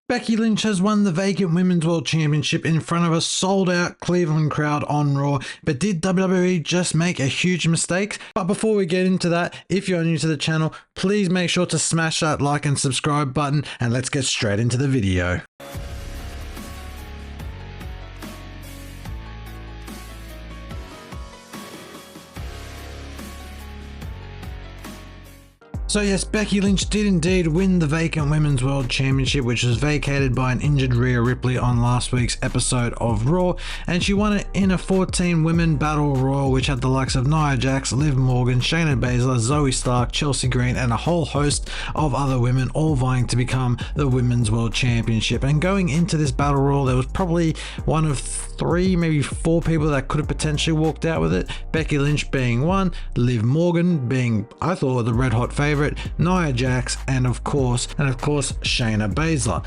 Becky Lynch has won the vacant Women's World Championship in front of a sold-out Cleveland crowd on Raw, but did WWE just make a huge mistake? But before we get into that, if you're new to the channel, please make sure to smash that like and subscribe button, and let's get straight into the video. So yes, Becky Lynch did indeed win the vacant Women's World Championship, which was vacated by an injured Rhea Ripley on last week's episode of Raw, and she won it in a 14-women battle royal, which had the likes of Nia Jax, Liv Morgan, Shayna Baszler, Zoe Stark, Chelsea Green, and a whole host of other women, all vying to become the Women's World Championship. And going into this battle royal, there was probably one of 3, maybe 4 people that could have potentially walked out with it. Becky Lynch being one, Liv Morgan being, I thought, the red hot favorite, Nia Jax, and of course Shayna Baszler.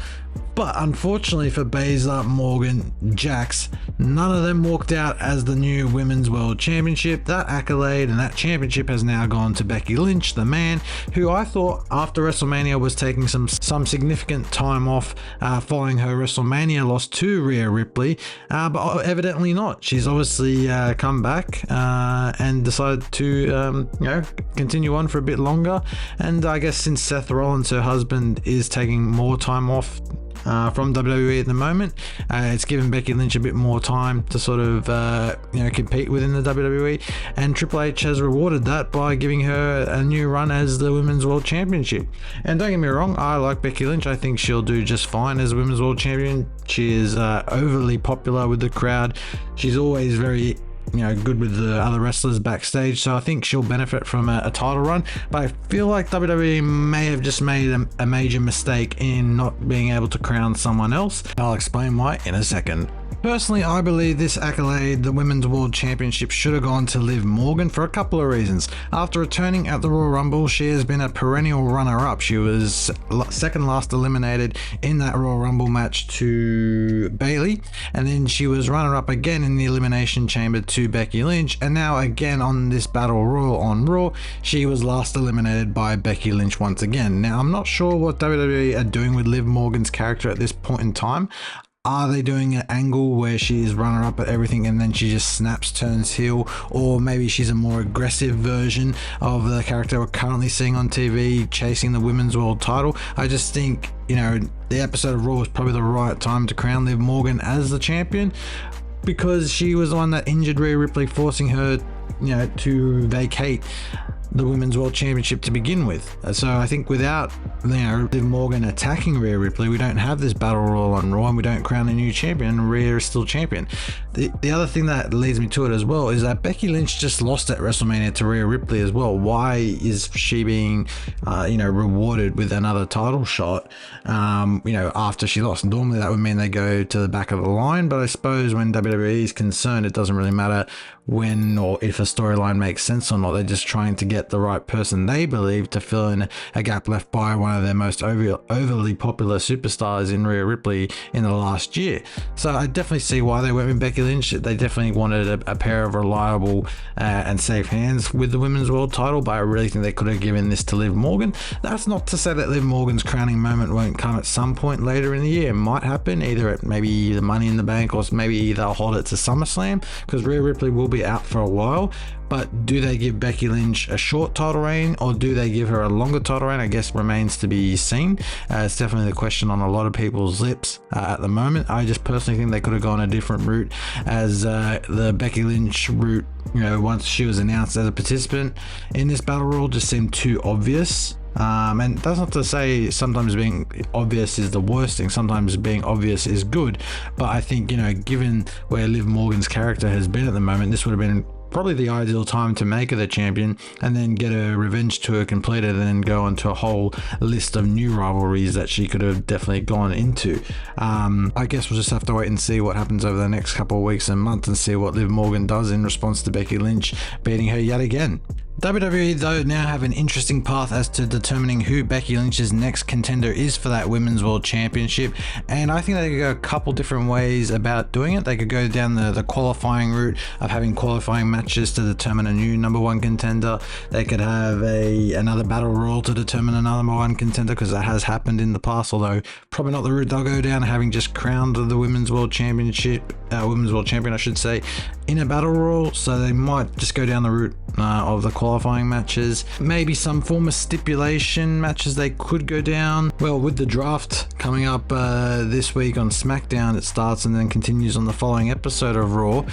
But unfortunately for Baszler, Morgan, Jax, none of them walked out as the new Women's World Championship. That accolade and that championship has now gone to Becky Lynch, the man who I thought after WrestleMania was taking some significant time off following her WrestleMania loss to Rhea Ripley, but evidently not. She's obviously come back and decided to continue on for a bit longer. And I guess since Seth Rollins, her husband, is taking more time off from WWE at the moment, it's given Becky Lynch a bit more time to sort of compete within the WWE, and Triple H has rewarded that by giving her a new run as the Women's World Championship. And don't get me wrong, I like Becky Lynch. I think she'll do just fine as Women's World Champion. She is overly popular with the crowd. She's always very good with the other wrestlers backstage, so I think she'll benefit from a title run. But I feel like WWE may have just made a major mistake in not being able to crown someone else. I'll explain why in a second. Personally, I believe this accolade, the Women's World Championship, should have gone to Liv Morgan for a couple of reasons. After returning at the Royal Rumble, she has been a perennial runner-up. She was second last eliminated in that Royal Rumble match to Bayley, and then she was runner-up again in the Elimination Chamber to Becky Lynch, and now again on this Battle Royal on Raw, she was last eliminated by Becky Lynch once again. Now, I'm not sure what WWE are doing with Liv Morgan's character at this point in time. Are they doing an angle where she's runner-up at everything and then she just snaps, turns heel? Or maybe she's a more aggressive version of the character we're currently seeing on TV, chasing the Women's World title? I just think, the episode of Raw was probably the right time to crown Liv Morgan as the champion, because she was the one that injured Rhea Ripley, forcing her, to vacate the Women's World Championship to begin with. So I think without Liv Morgan attacking Rhea Ripley, we don't have this battle royal on Raw, and we don't crown a new champion. Rhea is still champion. The other thing that leads me to it as well is that Becky Lynch just lost at WrestleMania to Rhea Ripley as well. Why is she being rewarded with another title shot after she lost? Normally that would mean they go to the back of the line, but I suppose when WWE is concerned, it doesn't really matter when or if a storyline makes sense or not. They're just trying to get the right person, they believe, to fill in a gap left by one of their most overly popular superstars in Rhea Ripley in the last year. So I definitely see why they went with Becky Lynch. They definitely wanted a pair of reliable and safe hands with the Women's World title, but I really think they could have given this to Liv Morgan. That's not to say that Liv Morgan's crowning moment won't come at some point later in the year. It might happen either at maybe the Money in the Bank, or maybe they'll hold it to SummerSlam, because Rhea Ripley will be out for a while. But do they give Becky Lynch a short title reign, or do they give her a longer title reign? I guess remains to be seen. It's definitely the question on a lot of people's lips at the moment. I just personally think they could have gone a different route, as the Becky Lynch route, once she was announced as a participant in this battle royal, just seemed too obvious. And that's not to say sometimes being obvious is the worst thing. Sometimes being obvious is good. But I think, given where Liv Morgan's character has been at the moment, this would have been probably the ideal time to make her the champion, and then get a revenge tour completed, and then go into a whole list of new rivalries that she could have definitely gone into. I guess we'll just have to wait and see what happens over the next couple of weeks and months, and see what Liv Morgan does in response to Becky Lynch beating her yet again. WWE, though, now have an interesting path as to determining who Becky Lynch's next contender is for that Women's World Championship, and I think they could go a couple different ways about doing it. They could go down the qualifying route of having qualifying matches to determine a new number one contender. They could have another battle royal to determine another number one contender, because that has happened in the past, although probably not the route they'll go down, having just crowned the women's world championship, women's world champion I should say, in a battle royal. So they might just go down the route of the qualifying matches. Maybe some form of stipulation matches they could go down. Well, with the draft coming up this week on SmackDown, it starts and then continues on the following episode of Raw.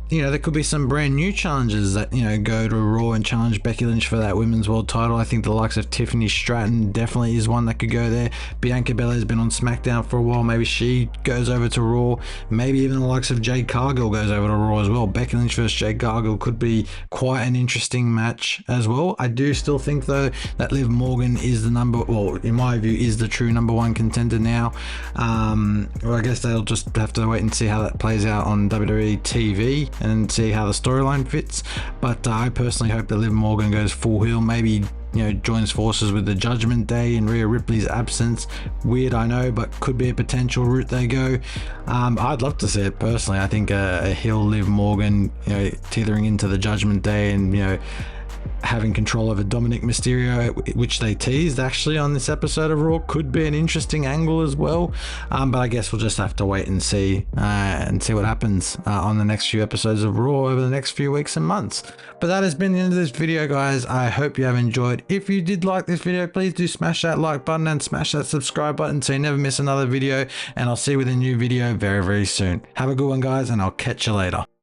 You know, there could be some brand new challenges that, you know, go to Raw and challenge Becky Lynch for that women's world title. I think the likes of Tiffany Stratton definitely is one that could go there. Bianca Belair's been on SmackDown for a while. Maybe she goes over to Raw. Maybe even the likes of Jade Cargill goes over to Raw as well. Becky Lynch versus Jade Cargill could be quite an interesting match as well. I do still think, though, that Liv Morgan is the in my view, is the true number one contender now. Well, I guess they'll just have to wait and see how that plays out on WWE TV and see how the storyline fits. But I personally hope that Liv Morgan goes full heel, maybe, you know, joins forces with the Judgment Day in Rhea Ripley's absence. Weird, I know, but could be a potential route they go. I'd love to see it personally. I think a heel Liv Morgan, you know, tethering into the Judgment Day and, you know, having control over Dominic Mysterio, which they teased actually on this episode of Raw, could be an interesting angle as well. But I guess we'll just have to wait and see what happens on the next few episodes of Raw over the next few weeks and months. But that has been the end of this video, guys. I hope you have enjoyed. If you did like this video, please do smash that like button and smash that subscribe button so you never miss another video, and I'll see you with a new video very, very soon. Have a good one, guys, and I'll catch you later.